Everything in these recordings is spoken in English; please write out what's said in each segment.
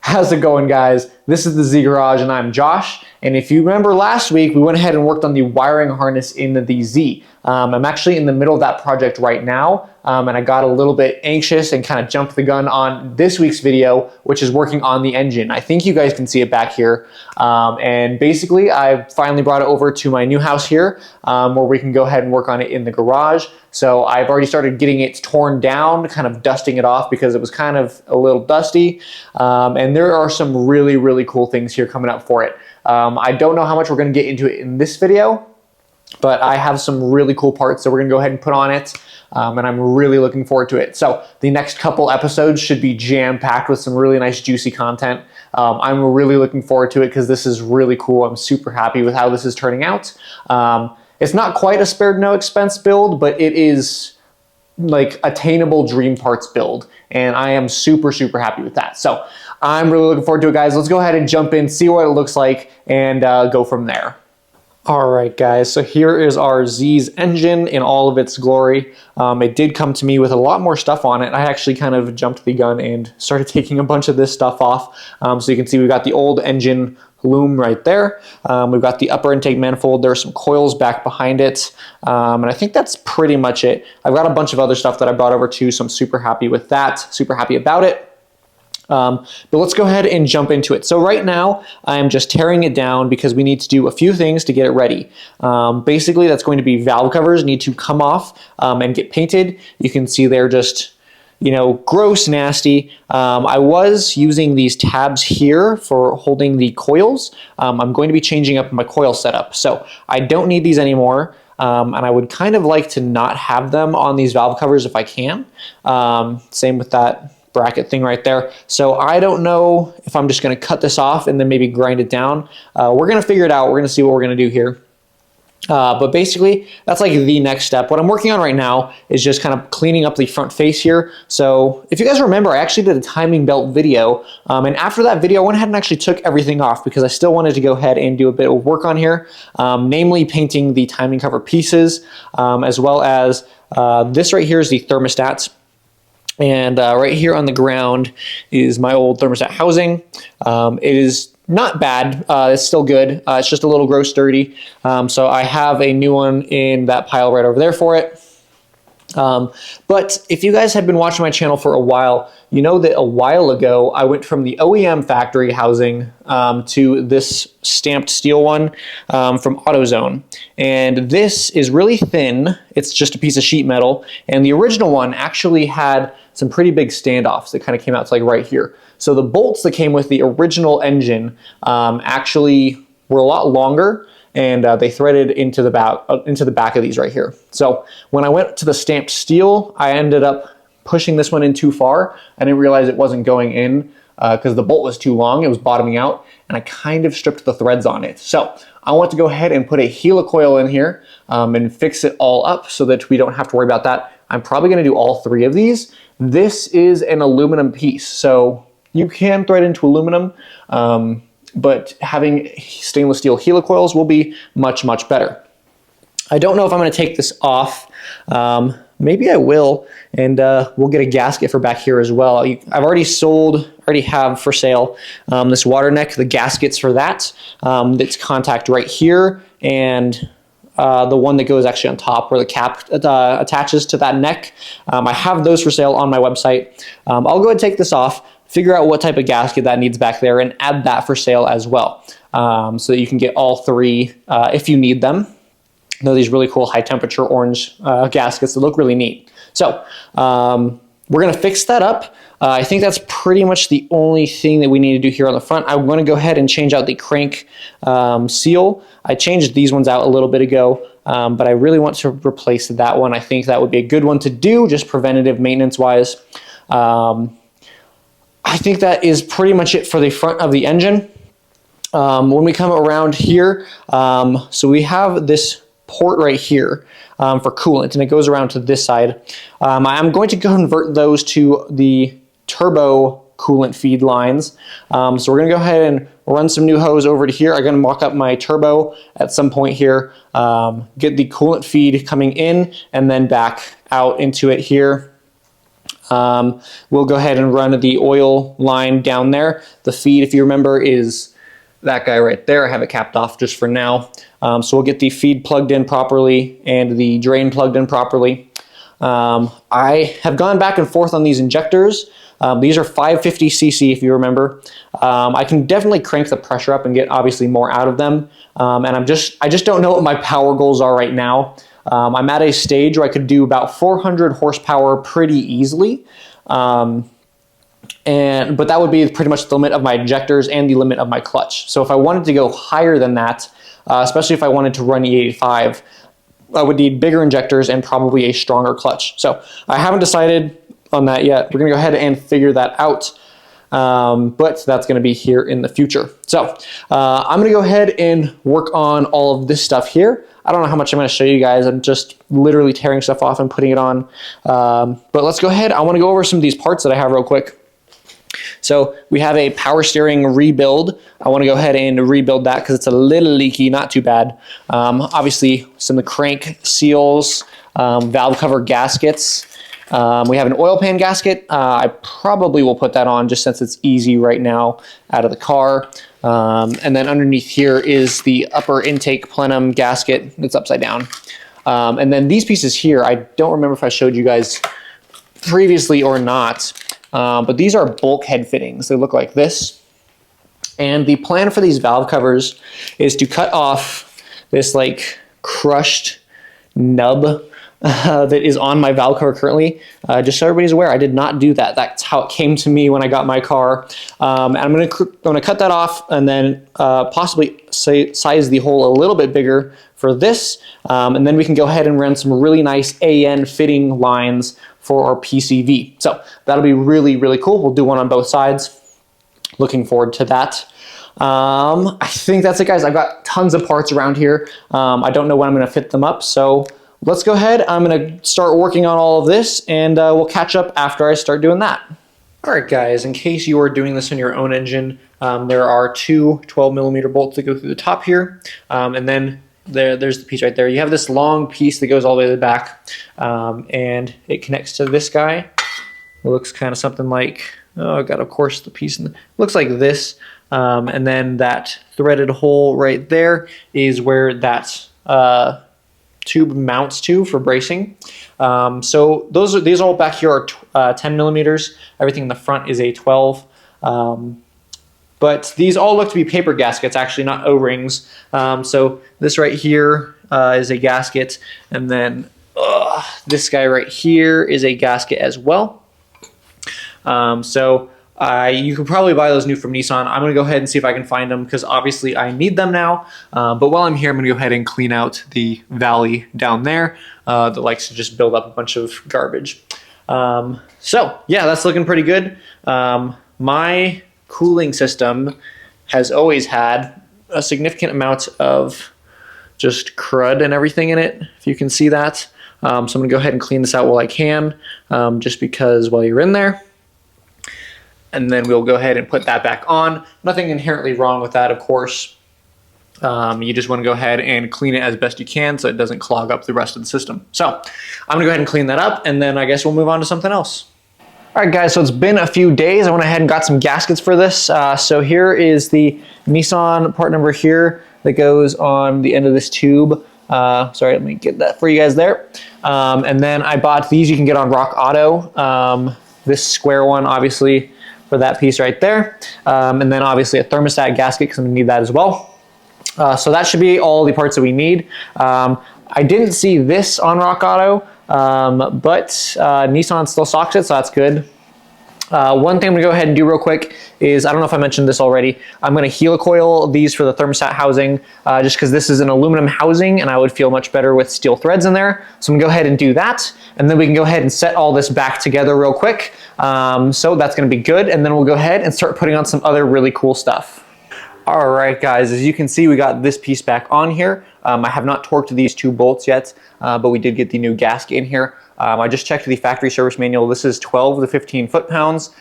How's it going, guys? This is the Z Garage and I'm Josh. And if you remember last week, we went ahead and worked on the wiring harness in the Z. I'm actually in the middle of that project right now, and I got a little bit anxious and kind of jumped the gun on this week's video, which is working on the engine. I think you guys can see it back here. And basically, I finally brought it over to my new house here, where we can go ahead and work on it in the garage. So I've already started getting it torn down, kind of dusting it off because it was kind of a little dusty. And there are some really, really cool things here coming up for it. I don't know how much we're going to get into it in this video, but I have some really cool parts that we're going to go ahead and put on it, and I'm really looking forward to it. So the next couple episodes should be jam-packed with some really nice juicy content. I'm really looking forward to it because this is really cool. I'm super happy with how this is turning out. It's not quite a spared no expense build, but it is like attainable dream parts build, and I am super, super happy with that. So I'm really looking forward to it, guys. Let's go ahead and jump in, see what it looks like, and go from there. All right, guys, so here is our Z's engine in all of its glory. It did come to me with a lot more stuff on it. I actually kind of jumped the gun and started taking a bunch of this stuff off. So you can see we've got the old engine loom right there. We've got the upper intake manifold. There are some coils back behind it. And I think that's pretty much it. I've got a bunch of other stuff that I brought over too, so I'm super happy with that, super happy about it. But let's go ahead and jump into it. So right now, I'm just tearing it down because we need to do a few things to get it ready. Basically, that's going to be valve covers need to come off and get painted. You can see they're just, you know, gross, nasty. I was using these tabs here for holding the coils. I'm going to be changing up my coil setup. So I don't need these anymore. And I would kind of like to not have them on these valve covers if I can. Same with that bracket thing right there. So I don't know if I'm just going to cut this off and then maybe grind it down. We're going to figure it out. We're going to see what we're going to do here. But basically, that's like the next step. What I'm working on right now is just kind of cleaning up the front face here. So if you guys remember, I actually did a timing belt video. And after that video, I went ahead and actually took everything off because I still wanted to go ahead and do a bit of work on here, namely painting the timing cover pieces, as well as this right here is the thermostats. And right here on the ground is my old thermostat housing. It is not bad. It's still good. It's just a little gross dirty. So I have a new one in that pile right over there for it. But if you guys have been watching my channel for a while, you know that a while ago I went from the OEM factory housing to this stamped steel one from AutoZone. And this is really thin. It's just a piece of sheet metal. And the original one actually had some pretty big standoffs that kind of came out to like right here. So the bolts that came with the original engine actually were a lot longer, and they threaded into the back of these right here. So when I went to the stamped steel, I ended up pushing this one in too far. I didn't realize it wasn't going in because the bolt was too long. It was bottoming out, and I kind of stripped the threads on it. So I want to go ahead and put a helicoil in here and fix it all up so that we don't have to worry about that. I'm probably going to do all three of these. This is an aluminum piece, so you can thread into aluminum, but having stainless steel helicoils will be much, much better. I don't know if I'm going to take this off. Maybe I will, and we'll get a gasket for back here as well. I've already have for sale this water neck, the gaskets for that. That's contact right here, and the one that goes actually on top where the cap attaches to that neck. I have those for sale on my website. I'll go ahead and take this off, figure out what type of gasket that needs back there, and add that for sale as well, so that you can get all three if you need them. They're these really cool high temperature orange gaskets that look really neat. So we're going to fix that up. I think that's pretty much the only thing that we need to do here on the front. I'm going to go ahead and change out the crank seal. I changed these ones out a little bit ago, but I really want to replace that one. I think that would be a good one to do, just preventative maintenance wise. I think that is pretty much it for the front of the engine. When we come around here, so we have this port right here for coolant, and it goes around to this side. I'm going to convert those to the turbo coolant feed lines. So we're going to go ahead and run some new hose over to here. I'm going to mock up my turbo at some point here, get the coolant feed coming in and then back out into it here. We'll go ahead and run the oil line down there. The feed, if you remember, is that guy right there. I have it capped off just for now. So we'll get the feed plugged in properly and the drain plugged in properly. I have gone back and forth on these injectors. These are 550 cc, if you remember. I can definitely crank the pressure up and get obviously more out of them. And I just don't know what my power goals are right now. I'm at a stage where I could do about 400 horsepower pretty easily. But that would be pretty much the limit of my injectors and the limit of my clutch. So if I wanted to go higher than that, especially if I wanted to run E85, I would need bigger injectors and probably a stronger clutch. So I haven't decided on that yet. We're gonna go ahead and figure that out. But that's gonna be here in the future. So I'm gonna go ahead and work on all of this stuff here. I don't know how much I'm gonna show you guys. I'm just literally tearing stuff off and putting it on. But let's go ahead. I wanna go over some of these parts that I have real quick. So we have a power steering rebuild. I want to go ahead and rebuild that because it's a little leaky, not too bad. Obviously, some of the crank seals, valve cover gaskets. We have an oil pan gasket. I probably will put that on just since it's easy right now out of the car. And then underneath here is the upper intake plenum gasket that's upside down. And then these pieces here, I don't remember if I showed you guys previously or not. But these are bulkhead fittings. They look like this. And the plan for these valve covers is to cut off this like crushed nub that is on my valve cover currently. Just so everybody's aware, I did not do that. That's how it came to me when I got my car. And I'm gonna cut that off and then possibly size the hole a little bit bigger for this. And then we can go ahead and run some really nice AN fitting lines for our PCV. So that'll be really, really cool. We'll do one on both sides. Looking forward to that. I think that's it, guys. I've got tons of parts around here. I don't know when I'm gonna fit them up, so let's go ahead. I'm gonna start working on all of this and we'll catch up after I start doing that. All right, guys, in case you are doing this on your own engine, there are two 12mm bolts that go through the top here, and then there's the piece right there. You have this long piece that goes all the way to the back, and it connects to this guy. It looks kind of something like, oh, I got, of course, the piece looks like this, and then that threaded hole right there is where that tube mounts to for bracing. So these all back here are 10mm. Everything in the front is a 12. But these all look to be paper gaskets, actually, not O-rings. So this right here is a gasket, and then this guy right here is a gasket as well. You can probably buy those new from Nissan. I'm gonna go ahead and see if I can find them because obviously I need them now. But while I'm here, I'm gonna go ahead and clean out the valley down there that likes to just build up a bunch of garbage. So yeah, that's looking pretty good. My cooling system has always had a significant amount of just crud and everything in it, if you can see that. So I'm gonna go ahead and clean this out while I can, just because while you're in there. And then we'll go ahead and put that back on. Nothing inherently wrong with that, of course. You just want to go ahead and clean it as best you can so it doesn't clog up the rest of the system. So I'm gonna go ahead and clean that up, and then I guess we'll move on to something else. All right, guys, so it's been a few days. I went ahead and got some gaskets for this. So here is the Nissan part number here that goes on the end of this tube. Sorry, let me get that for you guys there. And then I bought these you can get on Rock Auto. This square one, obviously, for that piece right there. And then obviously a thermostat gasket because I'm gonna need that as well. So that should be all the parts that we need. I didn't see this on Rock Auto, but Nissan still stocks it, so that's good. One thing I'm gonna go ahead and do real quick is, I don't know if I mentioned this already, I'm gonna helicoil these for the thermostat housing, just because this is an aluminum housing and I would feel much better with steel threads in there. So I'm gonna go ahead and do that, and then we can go ahead and set all this back together real quick. So that's gonna be good, and then we'll go ahead and start putting on some other really cool stuff. All right, guys, as you can see, we got this piece back on here. I have not torqued these two bolts yet, but we did get the new gasket in here. I just checked the factory service manual. This is 12 to 15 foot-pounds.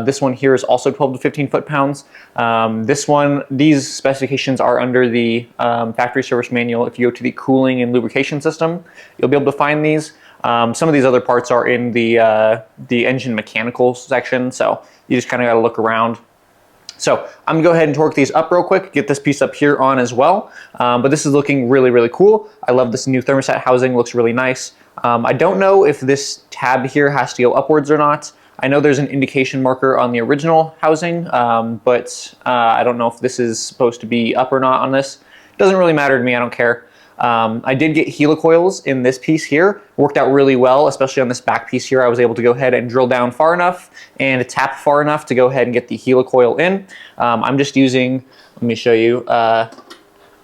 This one here is also 12 to 15 foot-pounds. These specifications are under the factory service manual. If you go to the cooling and lubrication system, you'll be able to find these. Some of these other parts are in the engine mechanical section, so you just kind of got to look around. So I'm gonna go ahead and torque these up real quick, get this piece up here on as well. But this is looking really, really cool. I love this new thermostat housing, looks really nice. I don't know if this tab here has to go upwards or not. I know there's an indication marker on the original housing, but I don't know if this is supposed to be up or not on this. Doesn't really matter to me, I don't care. I did get helicoils in this piece here. Worked out really well, especially on this back piece here. I was able to go ahead and drill down far enough and tap far enough to go ahead and get the helicoil in. I'm just using, let me show you, I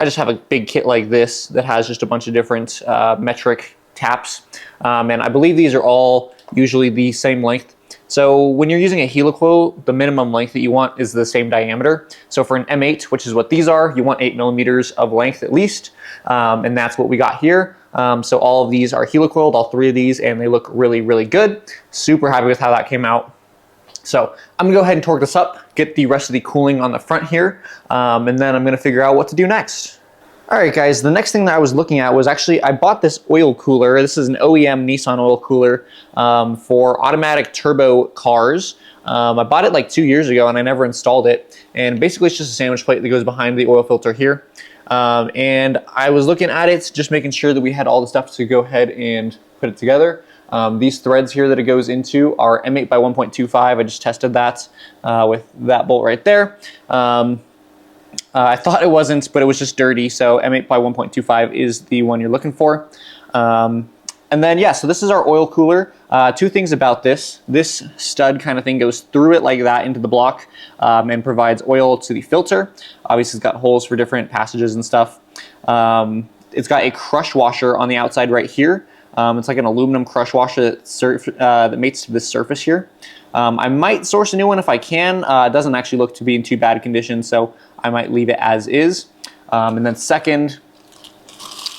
just have a big kit like this that has just a bunch of different metric taps. And I believe these are all usually the same length. So when you're using a helicoil, the minimum length that you want is the same diameter. So for an M8, which is what these are, you want 8 millimeters of length at least. And that's what we got here. So all of these are helicoiled, all 3 of these, and they look really, really good. Super happy with how that came out. So I'm gonna go ahead and torque this up, get the rest of the cooling on the front here, and then I'm gonna figure out what to do next. All right, guys, the next thing that I was looking at was actually, I bought this oil cooler. This is an OEM Nissan oil cooler for automatic turbo cars. I bought it like 2 years ago and I never installed it. And basically it's just a sandwich plate that goes behind the oil filter here. And I was looking at it, just making sure that we had all the stuff to go ahead and put it together. These threads here that it goes into are M8 by 1.25. I just tested that with that bolt right there. I thought it wasn't, but it was just dirty, so M8 by 1.25 is the one you're looking for. And then, yeah, so this is our oil cooler. 2 things about this. This stud kind of thing goes through it like that into the block and provides oil to the filter. Obviously, it's got holes for different passages and stuff. It's got a crush washer on the outside right here. It's like an aluminum crush washer that mates to this surface here. I might source a new one if I can. It doesn't actually look to be in too bad condition, so I might leave it as is. And then second,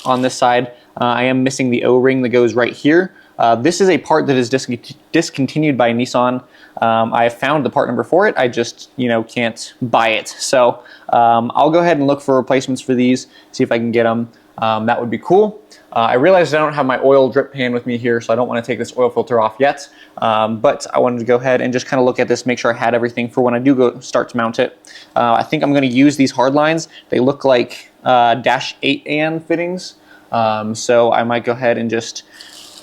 on this side, I am missing the O-ring that goes right here. This is a part that is discontinued by Nissan. I have found the part number for it. I just, can't buy it. So I'll go ahead and look for replacements for these, see if I can get them. That would be cool. I realized I don't have my oil drip pan with me here, so I don't want to take this oil filter off yet. But I wanted to go ahead and just kind of look at this, make sure I had everything for when I do start to mount it. I think I'm going to use these hard lines. They look like Dash 8AN fittings. So I might go ahead and just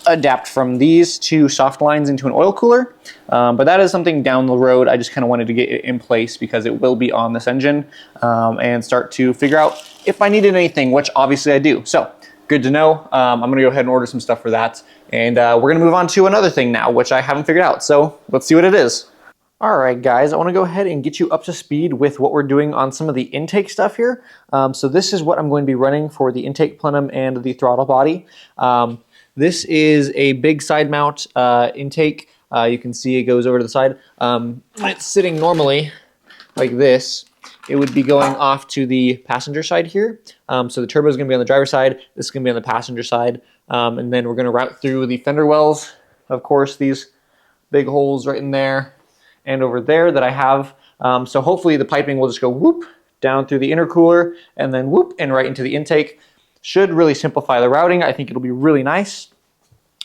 adapt from these to soft lines into an oil cooler. But that is something down the road. I just kind of wanted to get it in place because it will be on this engine and start to figure out if I needed anything, which obviously I do. So good to know. I'm going to go ahead and order some stuff for that. And we're going to move on to another thing now, which I haven't figured out. So let's see what it is. All right, guys, I want to go ahead and get you up to speed with what we're doing on some of the intake stuff here. So this is what I'm going to be running for the intake plenum and the throttle body. This is a big side mount intake. You can see it goes over to the side. When it's sitting normally like this, it would be going off to the passenger side here. So the turbo is going to be on the driver's side. This is going to be on the passenger side. And then we're going to route through the fender wells. Of course, these big holes right in there and over there that I have. So hopefully the piping will just go whoop down through the intercooler and then whoop and right into the intake. Should really simplify the routing. I think it'll be really nice.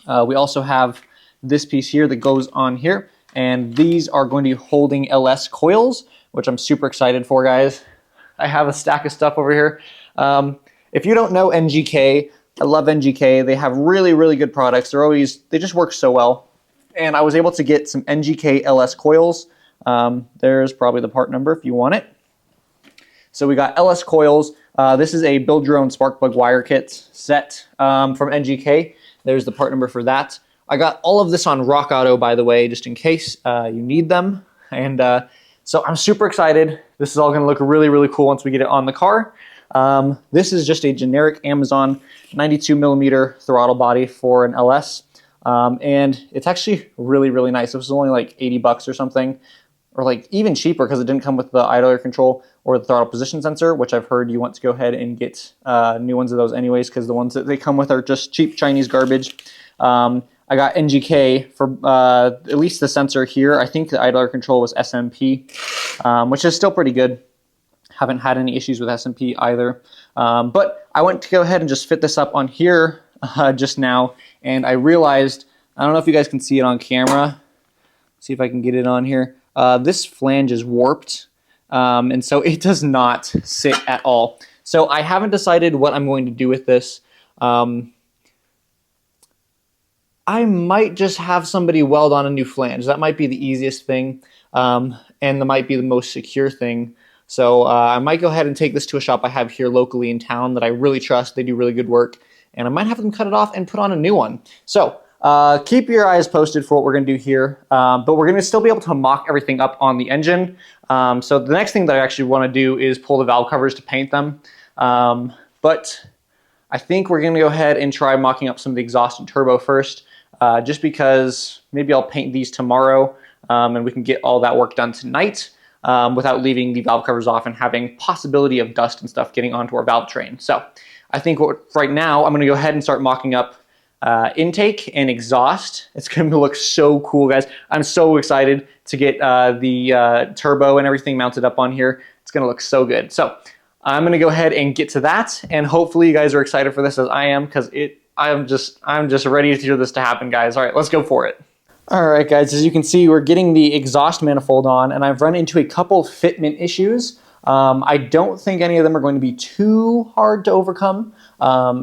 We also have this piece here that goes on here. And these are going to be holding LS coils, which I'm super excited for, guys. I have a stack of stuff over here. If you don't know NGK, I love NGK. They have really, really good products. They just work so well. And I was able to get some NGK LS coils. There's probably the part number if you want it. So we got LS coils. This is a build your own spark plug wire kit set from NGK. There's the part number for that. I got all of this on Rock Auto, by the way, just in case you need them. And so I'm super excited. This is all going to look really, really cool once we get it on the car. This is just a generic Amazon 92 millimeter throttle body for an LS. And it's actually really, really nice. It was only like 80 bucks or something, or like even cheaper because it didn't come with the idler control or the throttle position sensor, which I've heard you want to go ahead and get new ones of those anyways, because the ones that they come with are just cheap Chinese garbage. I got NGK for at least the sensor here. I think the idler control was SMP, which is still pretty good. Haven't had any issues with SMP either. But I went to go ahead and just fit this up on here just now, and I realized, I don't know if you guys can see it on camera. See if I can get it on here. This flange is warped, and so it does not sit at all. So I haven't decided what I'm going to do with this. I might just have somebody weld on a new flange. That might be the easiest thing, and that might be the most secure thing. So I might go ahead and take this to a shop I have here locally in town that I really trust. They do really good work, and I might have them cut it off and put on a new one. So keep your eyes posted for what we're going to do here, but we're going to still be able to mock everything up on the engine. So the next thing that I actually want to do is pull the valve covers to paint them, but I think we're going to go ahead and try mocking up some of the exhaust and turbo first, just because maybe I'll paint these tomorrow, and we can get all that work done tonight without leaving the valve covers off and having possibility of dust and stuff getting onto our valve train. So I think right now I'm going to go ahead and start mocking up intake and exhaust. It's going to look so cool, guys. I'm so excited to get the turbo and everything mounted up on here. It's going to look so good. So I'm going to go ahead and get to that, and hopefully you guys are excited for this as I am, because I'm just ready to hear this to happen, guys. All right, let's go for it. All right, guys, as you can see, we're getting the exhaust manifold on, and I've run into a couple fitment issues. I don't think any of them are going to be too hard to overcome,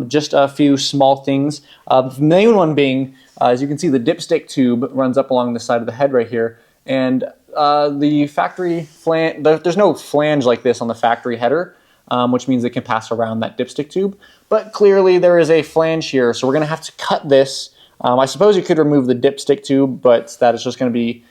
just a few small things. The main one being, as you can see, the dipstick tube runs up along the side of the head right here, and the factory flange, there's no flange like this on the factory header, which means it can pass around that dipstick tube, but clearly there is a flange here, so we're going to have to cut this. I suppose you could remove the dipstick tube, but that is just going to be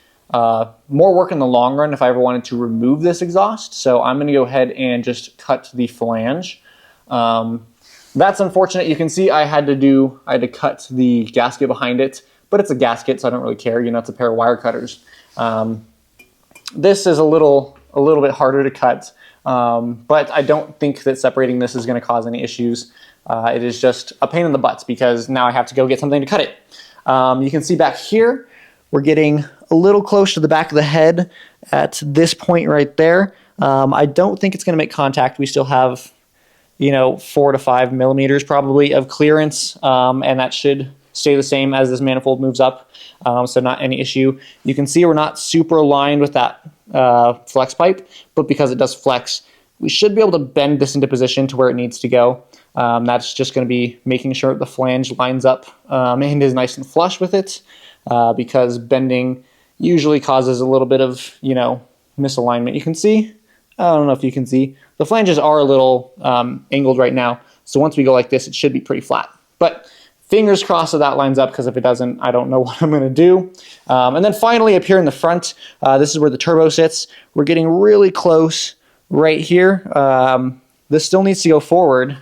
more work in the long run if I ever wanted to remove this exhaust. So I'm going to go ahead and just cut the flange. That's unfortunate. You can see I had to cut the gasket behind it, but it's a gasket, so I don't really care. You know, it's a pair of wire cutters. This is a little bit harder to cut, but I don't think that separating this is going to cause any issues. It is just a pain in the butts because now I have to go get something to cut it. You can see back here, we're getting a little close to the back of the head at this point right there. I don't think it's going to make contact. We still have, 4 to 5 millimeters probably of clearance, and that should stay the same as this manifold moves up, so not any issue. You can see we're not super aligned with that flex pipe, but because it does flex, we should be able to bend this into position to where it needs to go. That's just going to be making sure the flange lines up and is nice and flush with it, because bending usually causes a little bit of, misalignment. You can see, I don't know if you can see, the flanges are a little angled right now. So once we go like this, it should be pretty flat. But fingers crossed that that lines up, because if it doesn't, I don't know what I'm going to do. And then finally up here in the front, this is where the turbo sits. We're getting really close right here. This still needs to go forward.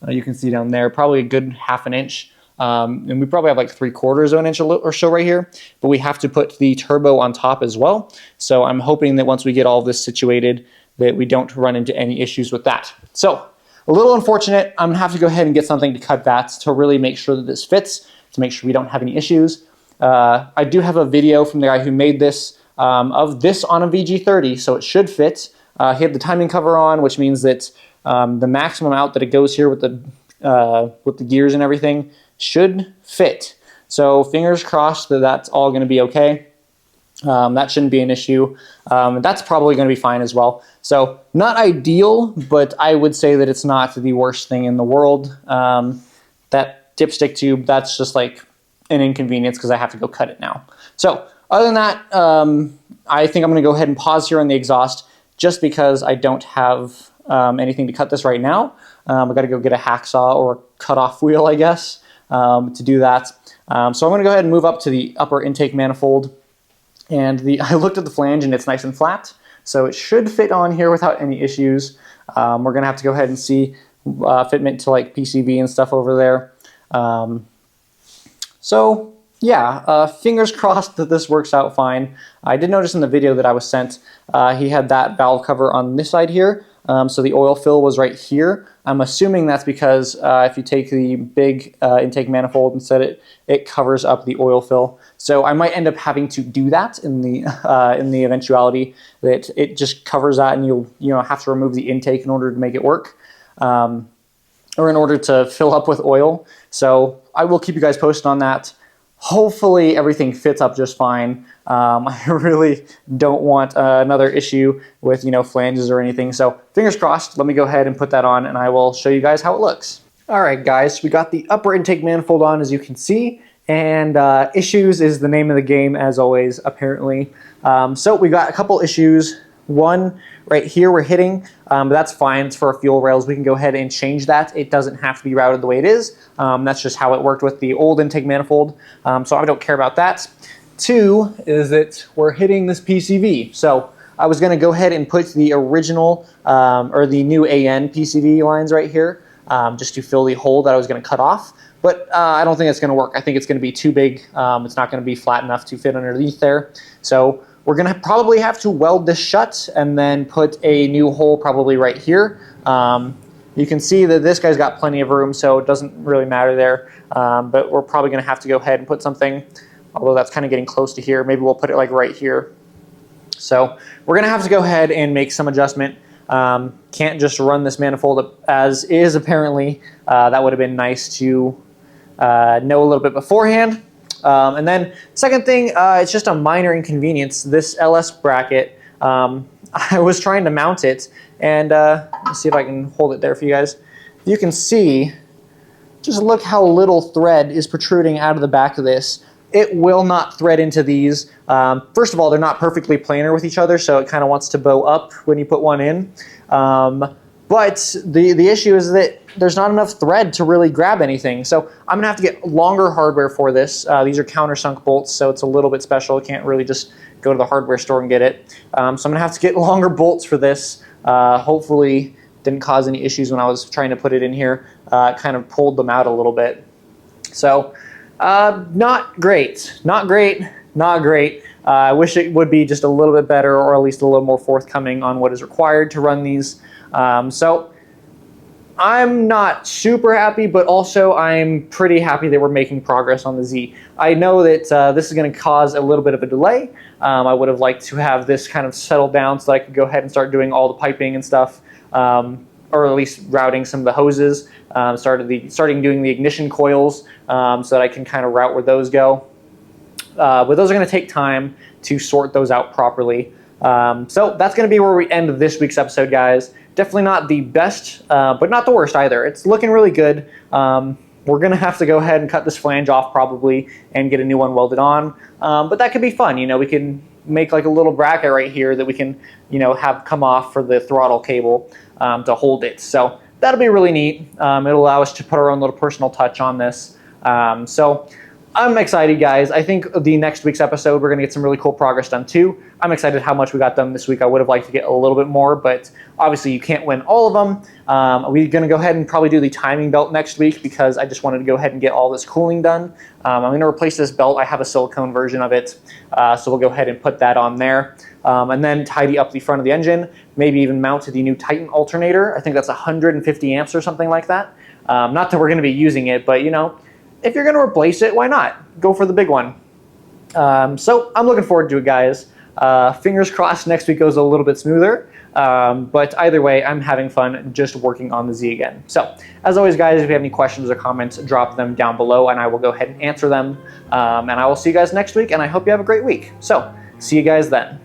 You can see down there, probably a good ½ an inch. And we probably have like 3/4 of an inch or so right here, but we have to put the turbo on top as well. So I'm hoping that once we get all of this situated, that we don't run into any issues with that. So a little unfortunate. I'm gonna have to go ahead and get something to cut that to really make sure that this fits, to make sure we don't have any issues. I do have a video from the guy who made this, of this on a VG30, so it should fit. He had the timing cover on, which means that the maximum out that it goes here with the gears and everything should fit. So fingers crossed that that's all going to be okay. That shouldn't be an issue. That's probably going to be fine as well. So not ideal, but I would say that it's not the worst thing in the world. That dipstick tube, that's just like an inconvenience because I have to go cut it now. So other than that, I think I'm going to go ahead and pause here on the exhaust just because I don't have anything to cut this right now. I've got to go get a hacksaw or a cutoff wheel, I guess, to do that. So I'm going to go ahead and move up to the upper intake manifold. And I looked at the flange and it's nice and flat, so it should fit on here without any issues. We're going to have to go ahead and see fitment to like PCV and stuff over there. So yeah, fingers crossed that this works out fine. I did notice in the video that I was sent, he had that valve cover on this side here. So the oil fill was right here. I'm assuming that's because if you take the big intake manifold and set it covers up the oil fill. So I might end up having to do that in the eventuality that it just covers that, and you'll have to remove the intake in order to make it work. or in order to fill up with oil. So I will keep you guys posted on that. Hopefully everything fits up just fine. I really don't want another issue with, flanges or anything. So fingers crossed. Let me go ahead and put that on and I will show you guys how it looks. All right, guys, we got the upper intake manifold on, as you can see, and issues is the name of the game, as always, apparently. So we got a couple issues. One right here we're hitting, but that's fine. It's for our fuel rails. We can go ahead and change that. It doesn't have to be routed the way it is. That's just how it worked with the old intake manifold, so I don't care about that. Two is that we're hitting this PCV. So I was going to go ahead and put the original or the new AN PCV lines right here just to fill the hole that I was going to cut off. But I don't think it's going to work. I think it's going to be too big. It's not going to be flat enough to fit underneath there. So we're going to probably have to weld this shut and then put a new hole probably right here. You can see that this guy's got plenty of room, so it doesn't really matter there. But we're probably going to have to go ahead and put something, although that's kind of getting close to here. Maybe we'll put it like right here. So we're going to have to go ahead and make some adjustment. Can't just run this manifold as is, apparently. That would have been nice to know a little bit beforehand. And then second thing, it's just a minor inconvenience. This LS bracket, I was trying to mount it, and let's see if I can hold it there for you guys. You can see, just look how little thread is protruding out of the back of this. It will not thread into these. First of all, they're not perfectly planar with each other, so it kind of wants to bow up when you put one in. But the issue is that there's not enough thread to really grab anything. So I'm going to have to get longer hardware for this. These are countersunk bolts, so it's a little bit special. You can't really just go to the hardware store and get it. So I'm going to have to get longer bolts for this. Hopefully didn't cause any issues when I was trying to put it in here. Kind of pulled them out a little bit. So not great. Not great. Not great. I wish it would be just a little bit better, or at least a little more forthcoming on what is required to run these. So I'm not super happy, but also I'm pretty happy that we're making progress on the Z. I know that this is going to cause a little bit of a delay. I would have liked to have this kind of settled down so that I could go ahead and start doing all the piping and stuff, or at least routing some of the hoses, starting doing the ignition coils so that I can kind of route where those go. But those are going to take time to sort those out properly. So that's going to be where we end this week's episode, guys. Definitely not the best, but not the worst either. It's looking really good. We're going to have to go ahead and cut this flange off probably and get a new one welded on. But that could be fun. We can make like a little bracket right here that we can, have come off for the throttle cable to hold it. So that'll be really neat. It'll allow us to put our own little personal touch on this. So I'm excited, guys. I think the next week's episode, we're going to get some really cool progress done too. I'm excited how much we got done this week. I would have liked to get a little bit more, but obviously you can't win all of them. We're going to go ahead and probably do the timing belt next week because I just wanted to go ahead and get all this cooling done. I'm going to replace this belt. I have a silicone version of it, so we'll go ahead and put that on there. And then tidy up the front of the engine, maybe even mount to the new Titan alternator. I think that's 150 amps or something like that. Not that we're going to be using it, but if you're going to replace it, why not? Go for the big one. So I'm looking forward to it, guys. Fingers crossed next week goes a little bit smoother. But either way, I'm having fun just working on the Z again. So as always, guys, if you have any questions or comments, drop them down below and I will go ahead and answer them. And I will see you guys next week, and I hope you have a great week. So see you guys then.